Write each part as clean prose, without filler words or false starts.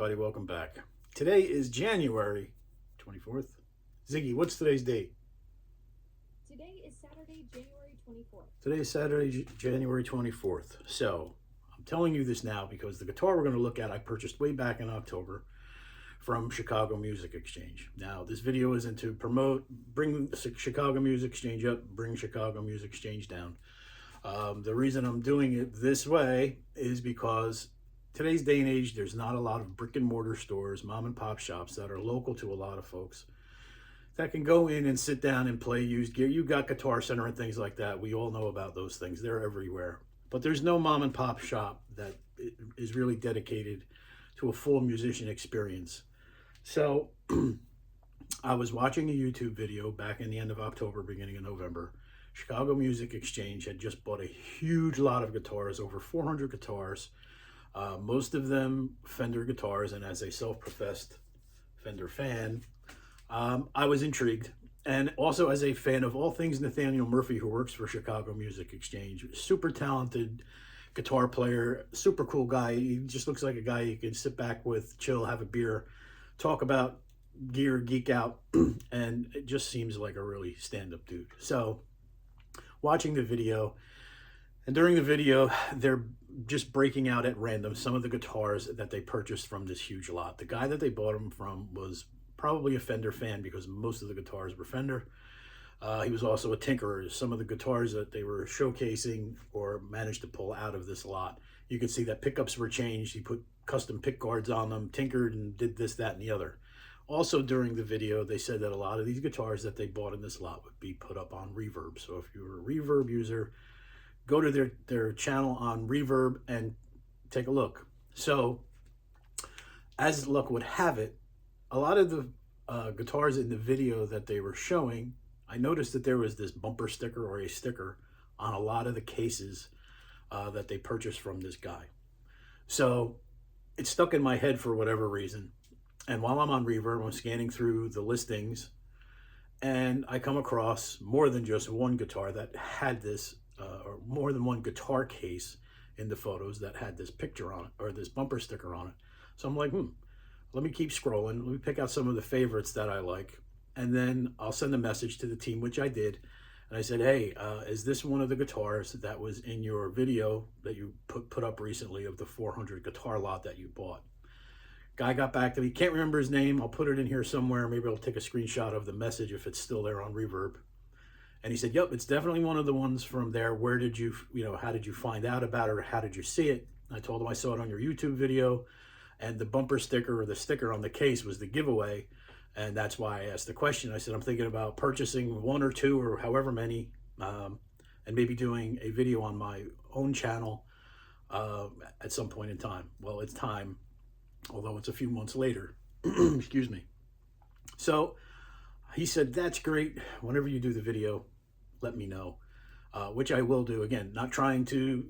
everybody, welcome back. Today is January 24th. Ziggy, what's today's date? Today is Saturday, January 24th. Today is Saturday, January 24th. So, I'm telling you this now because the guitar we're going to look at I purchased way back in October from Chicago Music Exchange. Now, this video isn't to promote, bring Chicago Music Exchange up, bring Chicago Music Exchange down. The reason I'm doing it this way is because today's day and age, there's not a lot of brick and mortar stores, mom and pop shops that are local to a lot of folks that can go in and sit down and play used gear. You got Guitar Center and things like that. We all know about those things. They're everywhere. But there's no mom and pop shop that is really dedicated to a full musician experience. So I was watching a YouTube video back in the end of October, beginning of November. Chicago Music Exchange had just bought a huge lot of guitars, over 400 guitars. Most of them Fender guitars, and as a self-professed Fender fan, I was intrigued. And also as a fan of all things Nathaniel Murphy, who works for Chicago Music Exchange. Super talented guitar player, super cool guy. He just looks like a guy you can sit back with, chill, have a beer, talk about gear, geek out, and it just seems like a really stand-up dude. So, watching the video, and during the video, they're just breaking out at random some of the guitars that they purchased from this huge lot. The guy that they bought them from was probably a Fender fan because most of the guitars were Fender. He was also a tinkerer. Some of the guitars that they were showcasing or managed to pull out of this lot, you could see that pickups were changed. He put custom pick guards on them, tinkered and did this, that, and the other. Also during the video, they said that a lot of these guitars that they bought in this lot would be put up on Reverb. So if you're a Reverb user, go to their channel on Reverb and take a look. So as luck would have it, a lot of the guitars in the video that they were showing, I noticed that there was this bumper sticker or a sticker on a lot of the cases that they purchased from this guy. So it stuck in my head for whatever reason. And while I'm on Reverb, I'm scanning through the listings and I come across more than just one guitar that had this, or more than one guitar case in the photos that had this picture on it, or this bumper sticker on it. So I'm like, let me keep scrolling. Let me pick out some of the favorites that I like. And then I'll send a message to the team, which I did. And I said, hey, is this one of the guitars that was in your video that you put up recently of the 400 guitar lot that you bought? Guy got back to me, can't remember his name. I'll put it in here somewhere. Maybe I'll take a screenshot of the message if it's still there on Reverb. And he said, yep, it's definitely one of the ones from there. Where did you, how did you find out about it, or how did you see it? And I told him I saw it on your YouTube video, and the bumper sticker or the sticker on the case was the giveaway. And that's why I asked the question. I said, I'm thinking about purchasing one or two or however many, and maybe doing a video on my own channel at some point in time. Well, it's time, although it's a few months later. Excuse me. So he said, that's great. Whenever you do the video, let me know, which I will do. Again, not trying to,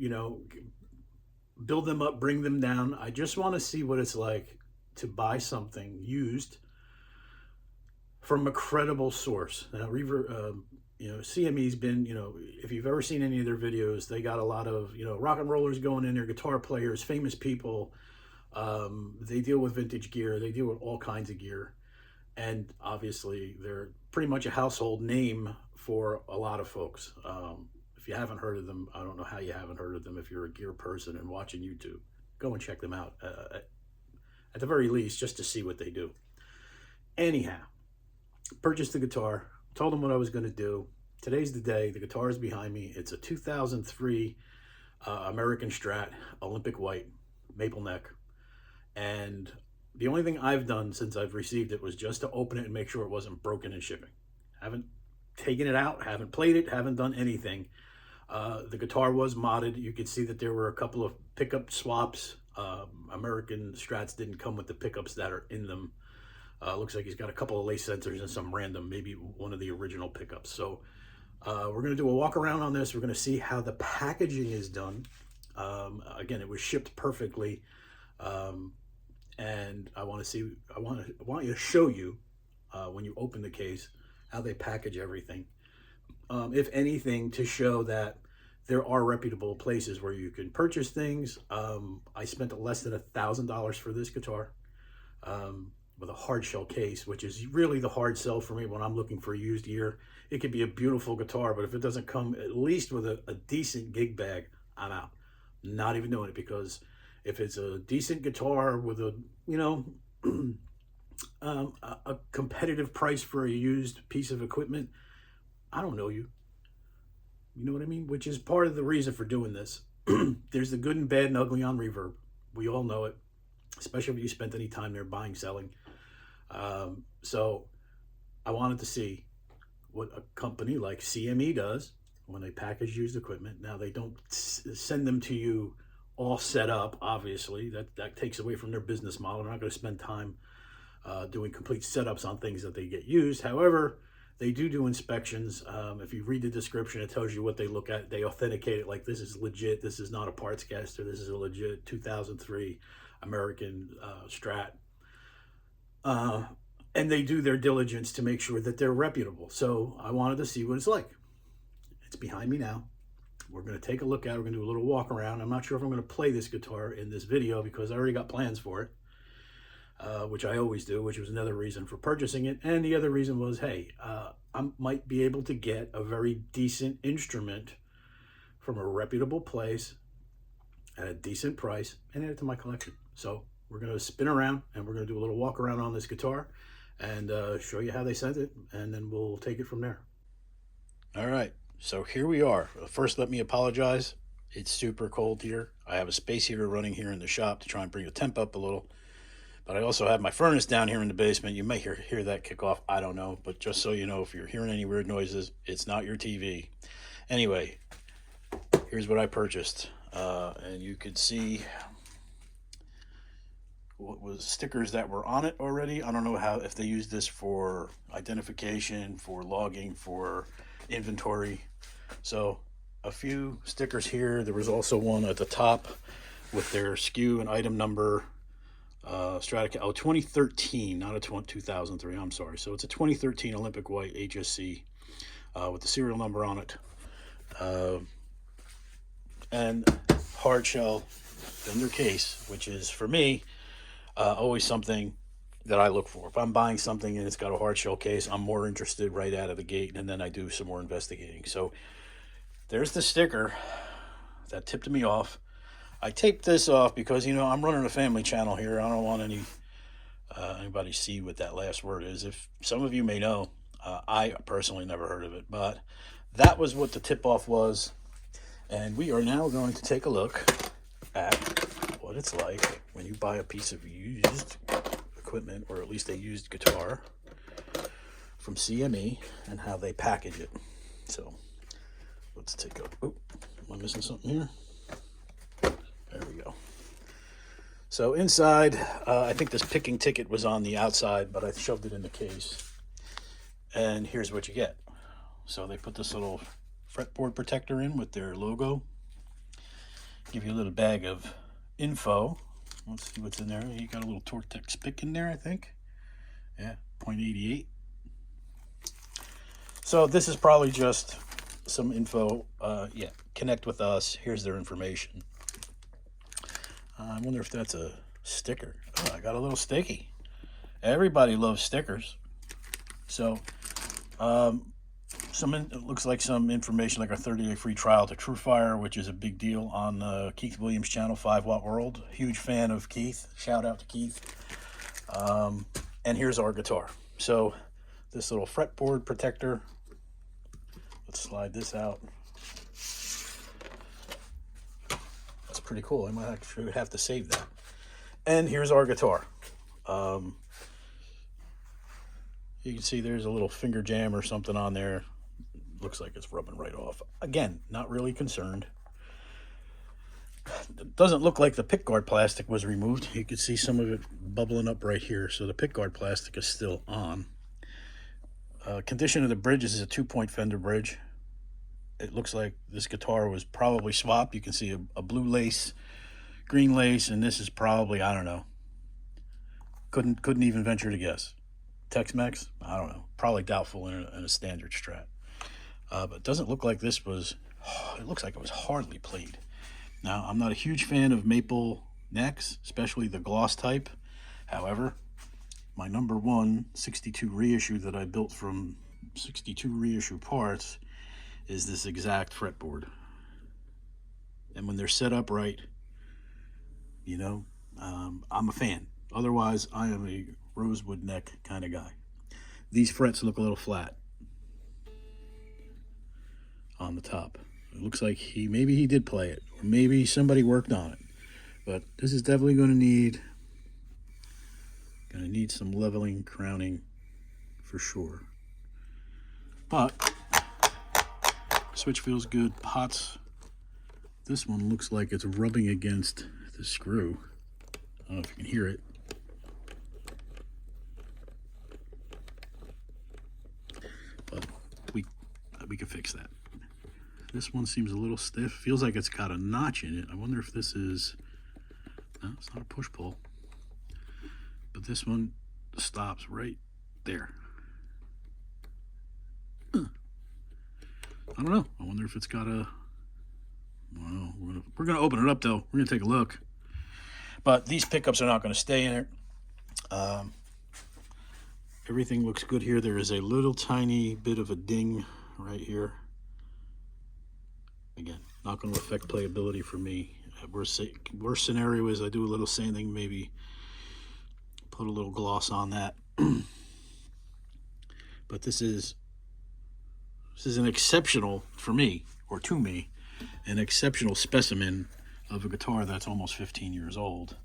build them up, bring them down. I just want to see what it's like to buy something used from a credible source. Now, CME's been, if you've ever seen any of their videos, they got a lot of, rock and rollers going in there, guitar players, famous people. They deal with vintage gear. They deal with all kinds of gear. And obviously, they're pretty much a household name for a lot of folks. If you haven't heard of them, I don't know how you haven't heard of them if you're a gear person and watching YouTube. Go and check them out, at the very least, just to see what they do. Anyhow, purchased the guitar, told them what I was going to do. Today's the day. The guitar is behind me. It's a 2003 American Strat, Olympic white, maple neck. And the only thing I've done since I've received it was just to open it and make sure it wasn't broken in shipping. Haven't taken it out, haven't played it, haven't done anything. The guitar was modded. You could see that there were a couple of pickup swaps. American Strats didn't come with the pickups that are in them. Looks like he's got a couple of lace sensors and some random, maybe one of the original pickups. So we're going to do a walk around on this. We're going to see how the packaging is done. Again, it was shipped perfectly. And I want you to show you when you open the case how they package everything. If anything, to show that there are reputable places where you can purchase things. I spent less than $1,000 for this guitar. with a hard shell case, which is really the hard sell for me when I'm looking for used gear. It could be a beautiful guitar, but if it doesn't come at least with a decent gig bag, I'm out. Not even doing it, because if it's a decent guitar with a, you know, a competitive price for a used piece of equipment, I don't know you. You know what I mean? Which is part of the reason for doing this. There's the good and bad and ugly on Reverb. We all know it, especially if you spent any time there buying, selling. So I wanted to see what a company like CME does when they package used equipment. Now, they don't send them to you all set up, obviously. That takes away from their business model. They're not going to spend time doing complete setups on things that they get used. However, they do inspections. If you read the description, it tells you what they look at. They authenticate it, like, this is legit. This is not a parts caster. This is a legit 2003 American Strat. And they do their diligence to make sure that they're reputable. So I wanted to see what it's like. It's behind me now. We're going to take a look at it. We're going to do a little walk around. I'm not sure if I'm going to play this guitar in this video because I already got plans for it, which I always do, which was another reason for purchasing it. And the other reason was, hey, I might be able to get a very decent instrument from a reputable place at a decent price and add it to my collection. So we're going to spin around and we're going to do a little walk around on this guitar and show you how they sent it, and then we'll take it from there. All right, so here we are. First, let me apologize. It's super cold here. I have a space heater running here in the shop to try and bring the temp up a little, but I also have my furnace down here in the basement. You may hear that kick off. I don't know, but just so you know, if you're hearing any weird noises, it's not your TV. Anyway, here's what I purchased, and you could see what was stickers that were on it already. I don't know if they used this for identification, for logging, for inventory. So a few stickers here. There was also one at the top with their SKU and item number. Stratocaster, 2013, not a 2003. I'm sorry. So it's a 2013 Olympic White HSC with the serial number on it, and hard shell Fender case, which is for me always something that I look for. If I'm buying something and it's got a hard shell case, I'm more interested right out of the gate, and then I do some more investigating. So there's the sticker that tipped me off. I taped this off because, you know, I'm running a family channel here. I don't want anybody see what that last word is. If some of you may know, I personally never heard of it, but that was what the tip off was. And we are now going to take a look at what it's like when you buy a piece of used equipment, or at least a used guitar from CME, and how they package it. So let's take a, oh, am I missing something here? There we go. So inside, I think this picking ticket was on the outside, but I shoved it in the case. And here's what you get. So they put this little fretboard protector in with their logo. Give you a little bag of info. Let's see what's in there. You got a little Tortex pick in there, I think. Yeah, 0.88. So this is probably just some info. Yeah, connect with us. Here's their information. I wonder if that's a sticker. Oh, I got a little sticky. Everybody loves stickers. So, it looks like some information, like a 30-day free trial to TrueFire, which is a big deal on Keith Williams' channel, 5 Watt World. Huge fan of Keith. Shout out to Keith. And here's our guitar. So this little fretboard protector. Let's slide this out. That's pretty cool. I might actually have to save that. And here's our guitar. You can see there's a little finger jam or something on there. Looks like it's rubbing right off. Again, not really concerned. It doesn't look like the pickguard plastic was removed. You can see some of it bubbling up right here. So the pickguard plastic is still on. Condition of the bridge is a 2-point Fender bridge. It looks like this guitar was probably swapped. You can see a blue lace, green lace, and this is probably, I don't know. Couldn't even venture to guess. Tex-Mex? I don't know. Probably doubtful in a standard Strat. But it doesn't look like this was, it looks like it was hardly played. Now, I'm not a huge fan of maple necks, especially the gloss type. However, my number one 62 reissue that I built from 62 reissue parts is this exact fretboard. And when they're set up right, you know, I'm a fan. Otherwise, I am a rosewood neck kind of guy. These frets look a little flat on the top. It looks like maybe he did play it, or maybe somebody worked on it. But this is definitely going to need some leveling, crowning for sure. But switch feels good. Pots. This one looks like it's rubbing against the screw. I don't know if you can hear it. But we can fix that. This one seems a little stiff. Feels like it's got a notch in it. I wonder if this is... No, it's not a push-pull. But this one stops right there. I don't know. I wonder if it's got a... Well, we're gonna open it up though. We're gonna take a look. But these pickups are not gonna stay in it. Everything looks good here. There is a little tiny bit of a ding right here. Again, not going to affect playability for me. Worst scenario is I do a little sanding, maybe put a little gloss on that. But this is an exceptional, for me, or to me, an exceptional specimen of a guitar that's almost 15 years old.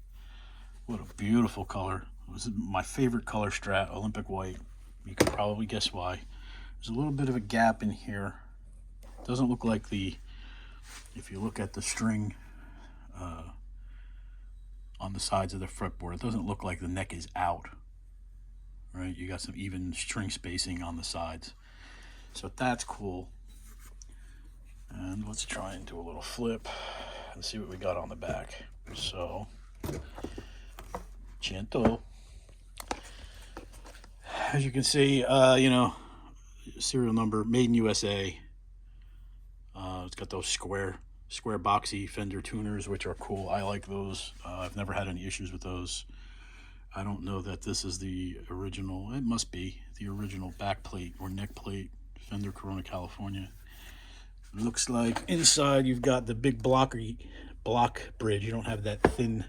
What a beautiful color. This is my favorite color Strat, Olympic White. You can probably guess why. There's a little bit of a gap in here. Doesn't look like if you look at the string on the sides of the fretboard, it doesn't look like the neck is out. Right? You got some even string spacing on the sides. So that's cool. And let's try and do a little flip and see what we got on the back. So, Cento. As you can see, you know, serial number, made in USA. It's got those square boxy Fender tuners, which are cool. I like those. I've never had any issues with those. I don't know that this is the original. It must be the original back plate or neck plate Fender Corona, California. Looks like inside you've got the big block bridge. You don't have that thin,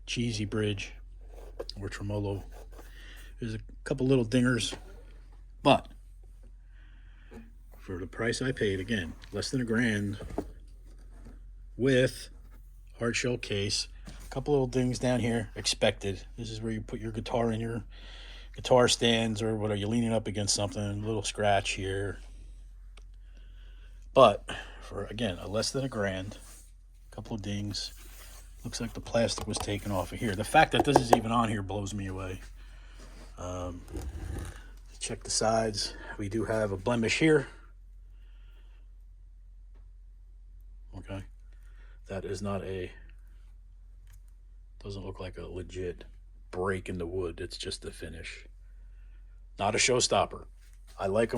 cheesy bridge or tremolo. There's a couple little dingers, but for the price I paid, again, less than $1,000, with hard shell case, a couple little dings down here, expected. This is where you put your guitar in your guitar stands, or what are you leaning up against something, a little scratch here. But for, again, less than $1,000, a couple of dings. Looks like the plastic was taken off of here. The fact that this is even on here blows me away. Check the sides. We do have a blemish here. Okay. That is not doesn't look like a legit break in the wood. It's just the finish. Not a showstopper. I like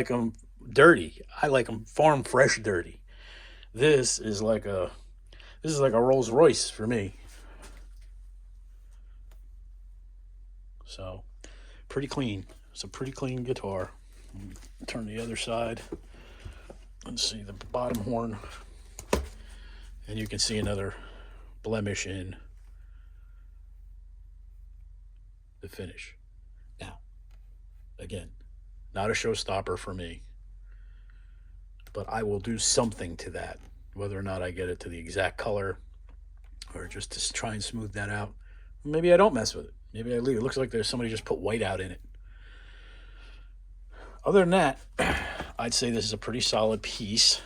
them dirty. I like them farm fresh dirty. This is like a Rolls Royce for me. So, pretty clean. It's a pretty clean guitar. Turn the other side. Let's see the bottom horn. And you can see another blemish in the finish. Now, again, not a showstopper for me, but I will do something to that, whether or not I get it to the exact color or just to try and smooth that out. Maybe I don't mess with it. Maybe I leave it. Looks like there's somebody just put white out in it. Other than that, I'd say this is a pretty solid piece.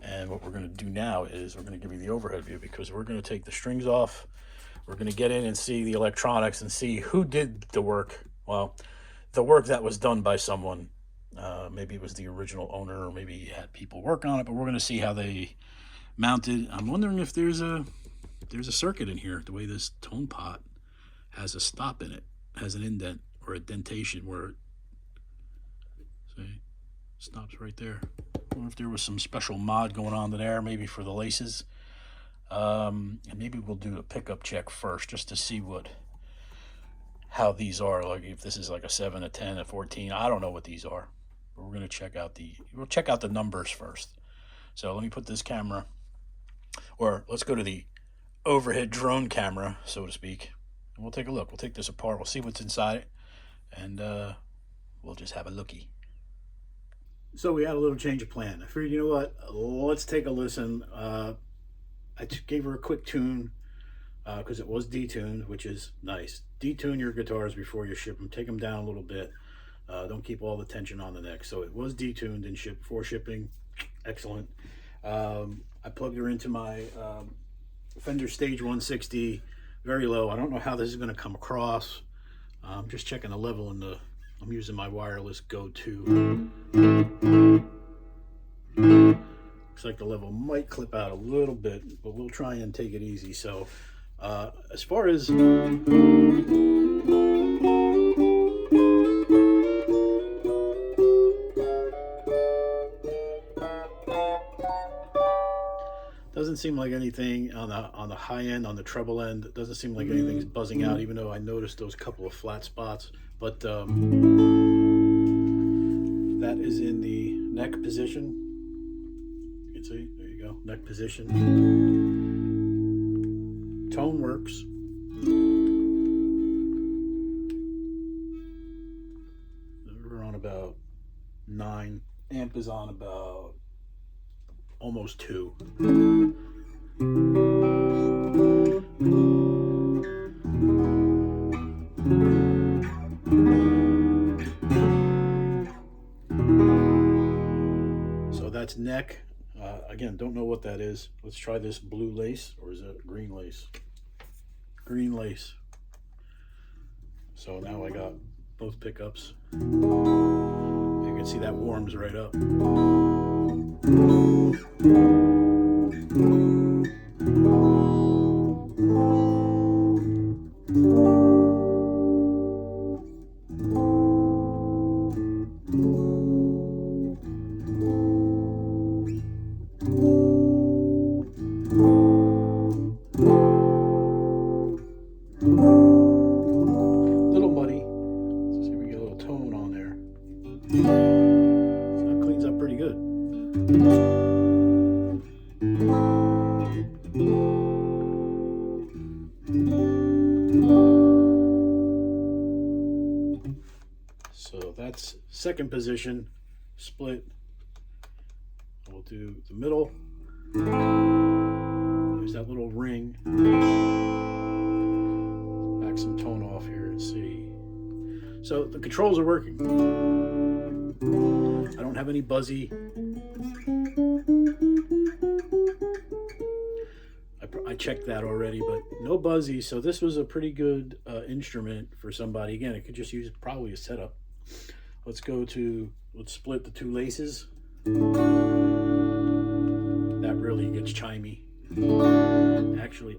And what we're going to do now is we're going to give you the overhead view, because we're going to take the strings off. We're going to get in and see the electronics and see who did the work. Well, the work that was done by someone. Maybe it was the original owner, or maybe he had people work on it, but we're going to see how they mounted. I'm wondering if there's a circuit in here, the way this tone pot has a stop in it, has an indent or a dentation where it, see, stops right there. I wonder if there was some special mod going on there, maybe for the laces. And maybe we'll do a pickup check first, just to see what how these are, like if this is like a 7, a 10, a 14. I don't know what these are. But we're gonna we'll check out the numbers first. So let me put this camera, or let's go to the overhead drone camera, so to speak, and we'll take a look. We'll take this apart. We'll see what's inside it, and we'll just have a looky. So we had a little change of plan. I figured, you know what? Let's take a listen. I gave her a quick tune because it was detuned, which is nice. Detune your guitars before you ship them. Take them down a little bit. Don't keep all the tension on the neck. So it was detuned and shipped before shipping. Excellent. I plugged her into my Fender Stage 160, very low. I don't know how this is going to come across. I'm just checking the level in the. I'm using my wireless go-to. Looks like the level might clip out a little bit, but we'll try and take it easy. So, as far as doesn't seem like anything on the high end, on the treble end. It doesn't seem like anything's buzzing out, even though I noticed those couple of flat spots. But that is in the neck position. You can see, there you go, neck position. Tone works. We're on about 9. Amp is on about almost 2. So that's neck. Again, don't know what that is. Let's try this blue lace, or is it green lace? Green lace. So now I got both pickups. You can see that warms right up. Little muddy. Let's see if we get a little tone on there. That cleans up pretty good. So that's second position, split. We'll do the middle. There's that little ring. Back some tone off here and see. So the controls are working. I don't have any buzzy. I checked that already, but no buzzy. So this was a pretty good instrument for somebody. Again, it could just use probably a setup. Let's split the 2 laces. That really gets chimey.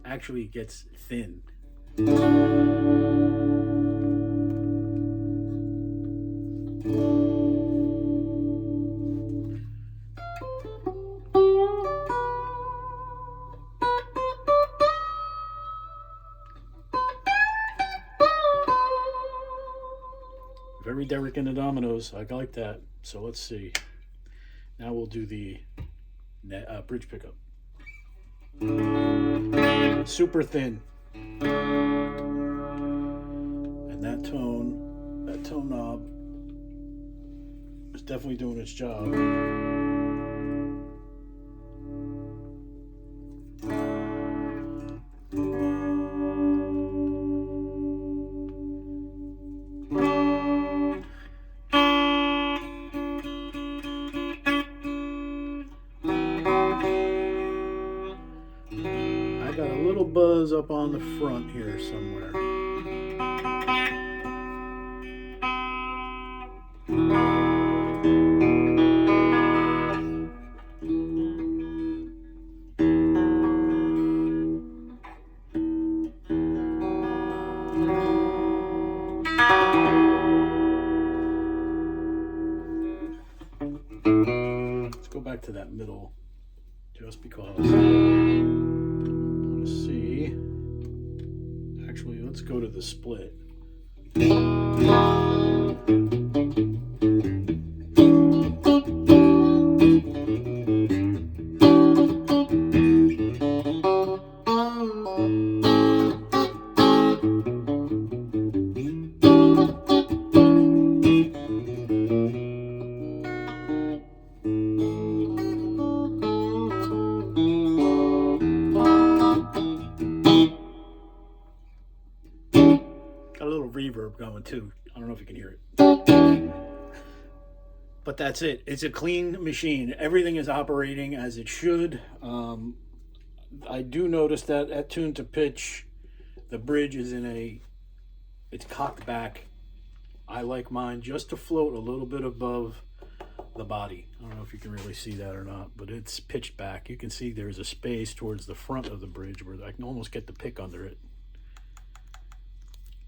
Actually gets thin. Very Derek and the Dominoes. I like that. So let's see. Now we'll do the bridge pickup. Super thin. And that tone knob is definitely doing its job. I got a little buzz up on the front here somewhere. Let's go back to that middle, just because. Let's see. Actually, let's go to the split. Got a little reverb going too. I don't know if you can hear it. But that's it. It's a clean machine. Everything is operating as it should. I do notice that at tune to pitch, the bridge is it's cocked back. I like mine just to float a little bit above the body. I don't know if you can really see that or not, but it's pitched back. You can see there's a space towards the front of the bridge where I can almost get the pick under it.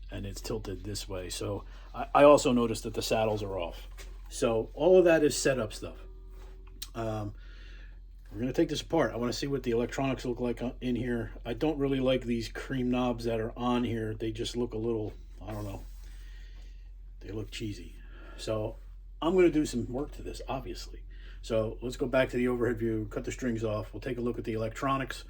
And it's tilted this way. So I also noticed that the saddles are off. So all of that is setup stuff. We're going to take this apart. I want to see what the electronics look like in here. I don't really like these cream knobs that are on here. They just look a little, I don't know. They look cheesy. So I'm going to do some work to this, obviously. So let's go back to the overhead view, cut the strings off. We'll take a look at the electronics,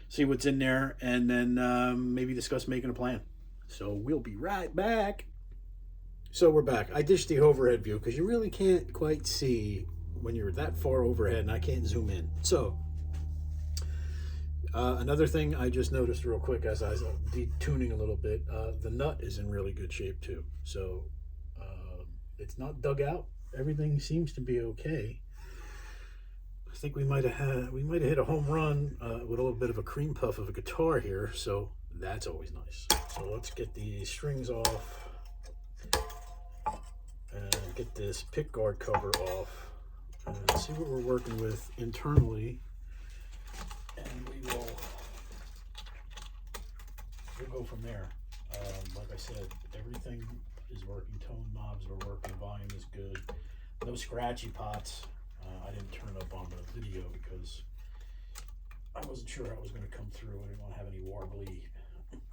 see what's in there, and then maybe discuss making a plan. So we'll be right back. So we're back. I dished the overhead view because you really can't quite see when you're that far overhead, and I can't zoom in. So another thing I just noticed real quick as I was detuning a little bit, the nut is in really good shape too. So it's not dug out. Everything seems to be okay. I think we might have hit a home run with a little bit of a cream puff of a guitar here. So that's always nice. So let's get the strings off and get this pick guard cover off and see what we're working with internally. And we'll go from there. Like I said, everything is working. Tone knobs are working. Volume is good. No scratchy pots. I didn't turn up on the video because I wasn't sure how it was going to come through. I didn't want to have any warbly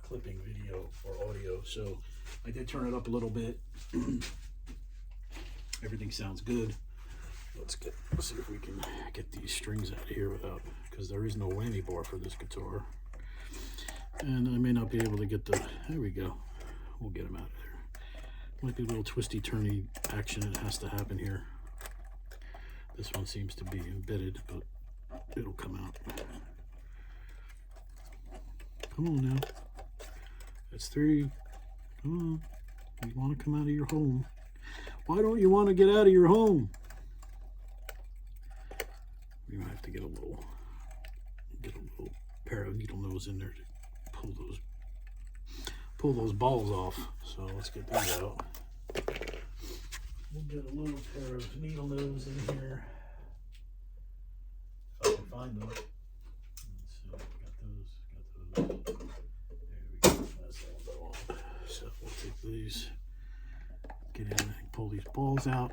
clipping video or audio, so I did turn it up a little bit. Everything sounds good. Let's see if we can get these strings out of here without, because there is no whammy bar for this guitar, and I may not be able to get there we go. We'll get them out of there. Might be a little twisty turny action that has to happen here. This one seems to be embedded, but it'll come out. Come on now. That's 3. Come on. You want to come out of your home. Why don't you want to get out of your home? We might have to get a little pair of needle nose in there to pull those balls off. So let's get these out. We'll get a little pair of needle nose in here. If I can find them. Let's see, got those. There we go. That's all go on. So we'll take these, get in and pull these balls out.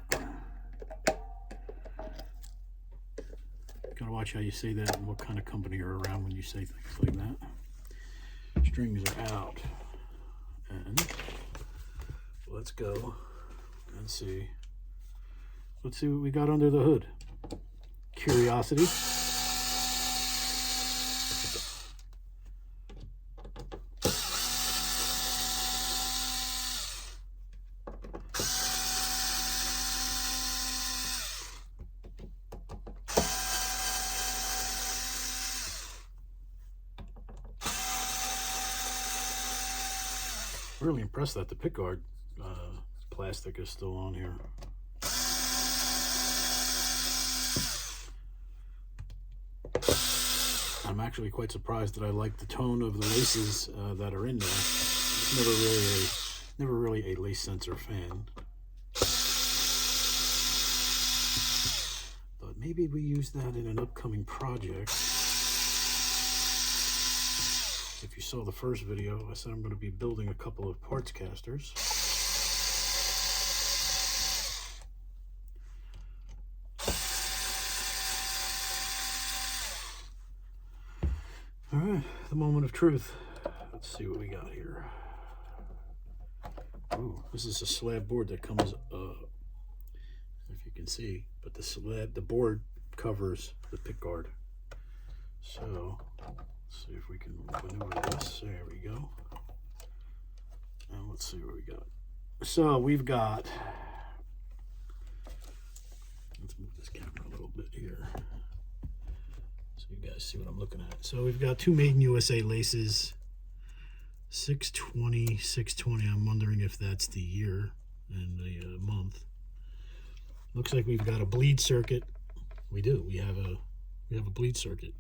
Gotta watch how you say that and what kind of company you're around when you say things like that. Strings are out. And let's go and see. Let's see what we got under the hood. Curiosity. Really impressed that the pickguard plastic is still on here. I'm actually quite surprised that I like the tone of the laces that are in there. Never really a lace sensor fan. But maybe we use that in an upcoming project. If you saw the first video, I said I'm going to be building a couple of parts casters. All right, the moment of truth. Let's see what we got here. Ooh, this is a slab board that comes, if you can see, but the board covers the pick guard. So let's see if we can maneuver this. There we go. And let's see what we got. So we've got, let's move this camera a little bit here so you guys see what I'm looking at. So we've got two Made in USA laces, 620, 620. I'm wondering if that's the year and the month. Looks like we've got a bleed circuit. We do. We have a bleed circuit,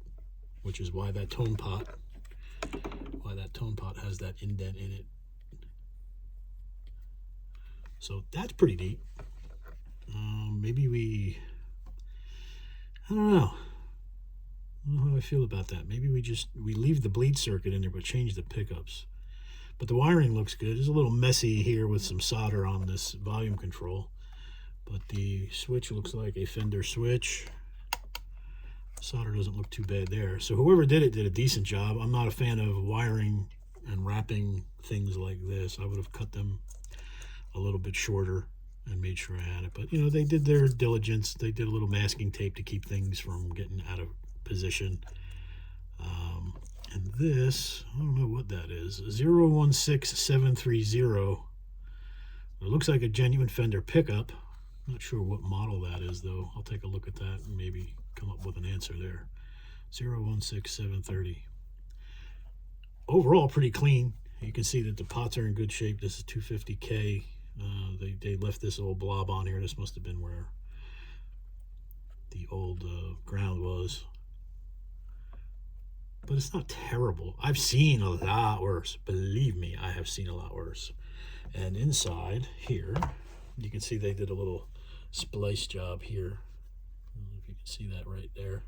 which is why that tone pot has that indent in it. So that's pretty neat. Maybe I don't know how I feel about that. Maybe we leave the bleed circuit in there but change the pickups. But the wiring looks good. It's a little messy here with some solder on this volume control, but the switch looks like a Fender switch. Solder doesn't look too bad there. So whoever did it did a decent job. I'm not a fan of wiring and wrapping things like this. I would have cut them a little bit shorter and made sure I had it. But, you know, they did their diligence. They did a little masking tape to keep things from getting out of position. And this, I don't know what that is, 016730. It looks like a genuine Fender pickup. Not sure what model that is, though. I'll take a look at that and maybe come up with an answer there. 016730. Overall, pretty clean. You can see that the pots are in good shape. This is 250K. They left this old blob on here. This must have been where the old ground was. But it's not terrible. I've seen a lot worse. Believe me, I have seen a lot worse. And inside here, you can see they did a little splice job here. I don't know if you can see that right there.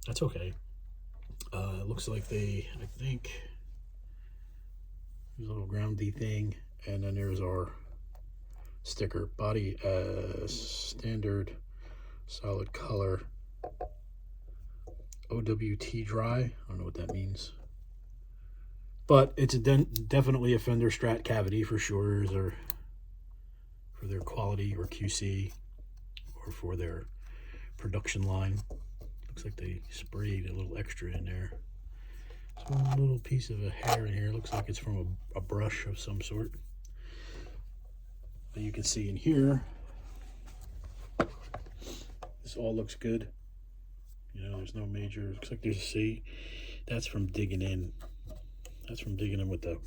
That's okay. It looks like I think, there's a little groundy thing. And then there's our sticker. Body standard solid color. OWT dry. I don't know what that means. But it's definitely a Fender Strat cavity for sure, or for their quality or QC or for their production line. Looks like they sprayed a little extra in there. So a little piece of a hair in here. Looks like it's from a brush of some sort. But you can see in here, this all looks good. You know, there's no major, looks like there's a C. That's from digging in. That's from digging in with the,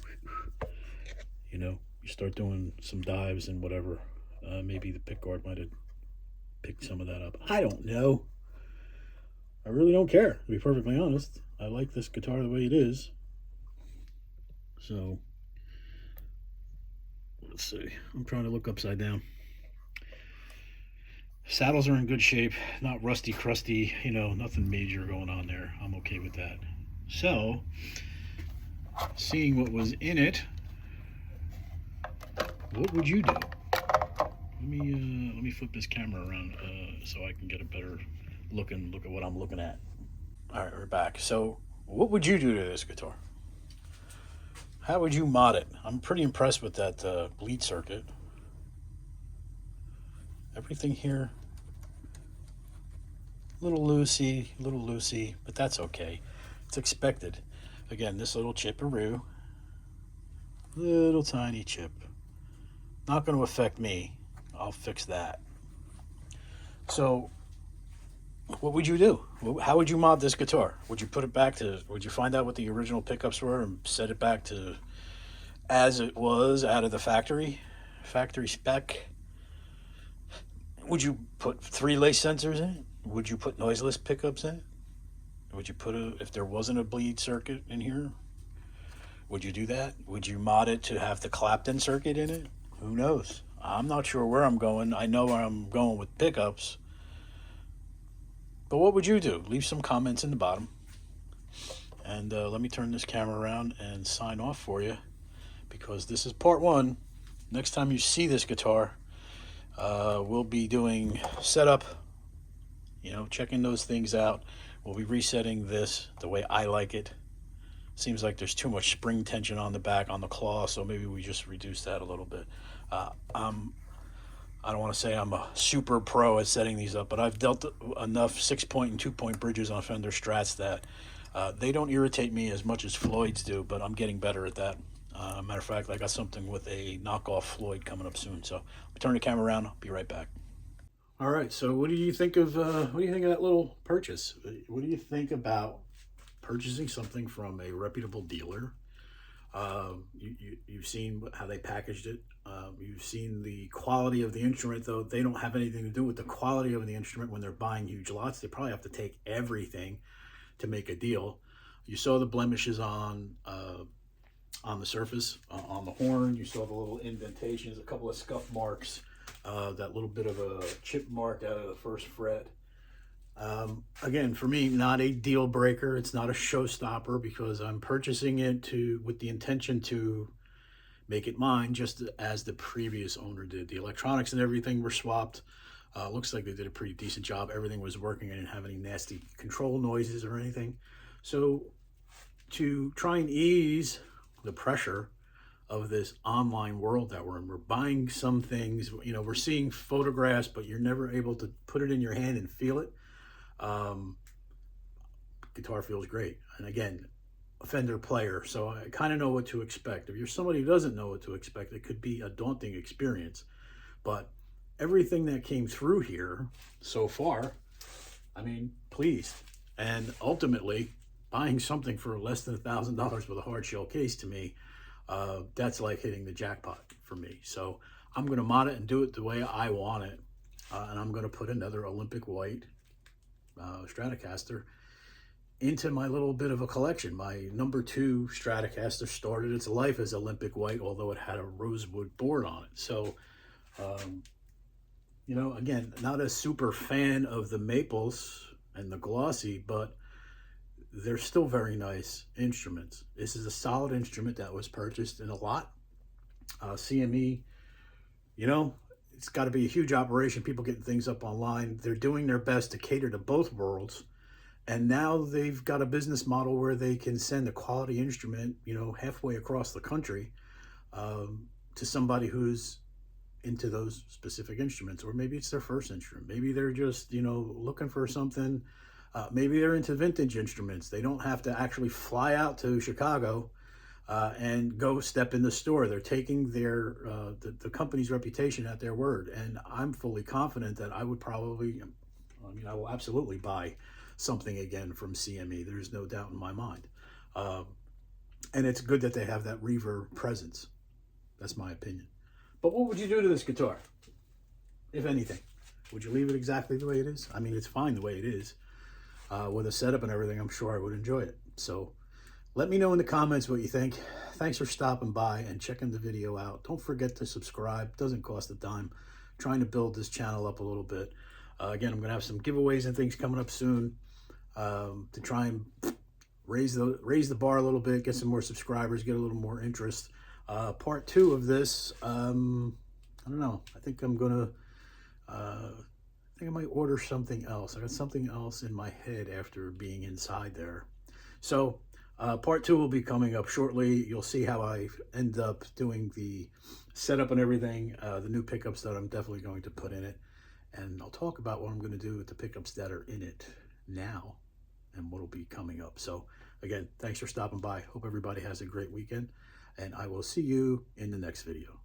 you know, you start doing some dives and whatever. Maybe the pickguard might have picked some of that up. I don't know. I really don't care, to be perfectly honest. I like this guitar the way it is. So, let's see. I'm trying to look upside down. Saddles are in good shape, not rusty, crusty, you know, nothing major going on there. I'm okay with that. So, seeing what was in it, what would you do? Let me flip this camera around so I can get a better look at what I'm looking at. All right, we're back. So, what would you do to this guitar? How would you mod it? I'm pretty impressed with that bleed circuit. Everything here, a little loosey, but that's okay. It's expected. Again, this little chipperoo, little tiny chip. Not going to affect me. I'll fix that. So, what would you do? How would you mod this guitar? Would you put it back to, would you find out what the original pickups were and set it back to as it was out of the factory spec? Would you put 3 lace sensors in it? Would you put noiseless pickups in it? Would you put if there wasn't a bleed circuit in here? Would you do that? Would you mod it to have the Clapton circuit in it? Who knows? I'm not sure where I'm going. I know where I'm going with pickups. But what would you do? Leave some comments in the bottom. And let me turn this camera around and sign off for you, because this is part 1. Next time you see this guitar, we'll be doing setup, you know, checking those things out. We'll be resetting this the way I like it. Seems like there's too much spring tension on the back on the claw, so maybe we just reduce that a little bit. I don't want to say I'm a super pro at setting these up, but I've dealt enough 6-point and 2-point bridges on Fender Strats that they don't irritate me as much as Floyd's do, but I'm getting better at that. Matter of fact, I got something with a knockoff Floyd coming up soon, so I'll turn the camera around. I'll be right back. All right, so what do you think of that little purchase? What do you think about purchasing something from a reputable dealer? You've seen how they packaged it. You've seen the quality of the instrument, though they don't have anything to do with the quality of the instrument when they're buying huge lots. They probably have to take everything to make a deal. You saw the blemishes on the surface, on the horn. You saw the little indentations, a couple of scuff marks, that little bit of a chip mark out of the first fret. Again, for me, not a deal breaker. It's not a showstopper because I'm purchasing it with the intention to make it mine, just as the previous owner did. The electronics and everything were swapped. Looks like they did a pretty decent job. Everything was working. I didn't have any nasty control noises or anything. So to try and ease the pressure of this online world that we're in, we're buying some things, we're seeing photographs, but you're never able to put it in your hand and feel it. Guitar feels great. And again, a Fender player, so I kind of know what to expect. If you're somebody who doesn't know what to expect, it could be a daunting experience. But everything that came through here so far, I mean, pleased. And ultimately, buying something for less than $1,000 with a hard shell case, to me, that's like hitting the jackpot for me. So I'm going to mod it and do it the way I want it. And I'm going to put another Olympic white Stratocaster into my little bit of a collection. My number 2 Stratocaster started its life as Olympic white, although it had a rosewood board on it. So, again, not a super fan of the maples and the glossy, but they're still very nice instruments. This is a solid instrument that was purchased in a lot. CME, it's got to be a huge operation. People getting things up online. They're doing their best to cater to both worlds. And now they've got a business model where they can send a quality instrument, halfway across the country to somebody who's into those specific instruments. Or maybe it's their first instrument. Maybe they're just, looking for something. Maybe they're into vintage instruments. They don't have to actually fly out to Chicago and go step in the store. They're taking their the company's reputation at their word. And I'm fully confident that I will absolutely buy something again from CME. There's no doubt in my mind. And it's good that they have that reverb presence. That's my opinion. But what would you do to this guitar, if anything? Would you leave it exactly the way it is? I mean, it's fine the way it is. With a setup and everything, I'm sure I would enjoy it. So let me know in the comments what you think. Thanks for stopping by and checking the video out. Don't forget to subscribe. Doesn't cost a dime. Trying to build this channel up a little bit. Again, I'm going to have some giveaways and things coming up soon to try and raise the bar a little bit, get some more subscribers, get a little more interest. Part 2 of this, I don't know. I think I'm going to... I might order something else. I got something else in my head after being inside there. So part 2 will be coming up shortly. You'll see how I end up doing the setup and everything, the new pickups that I'm definitely going to put in it. And I'll talk about what I'm going to do with the pickups that are in it now and what will be coming up. So again, thanks for stopping by. Hope everybody has a great weekend, and I will see you in the next video.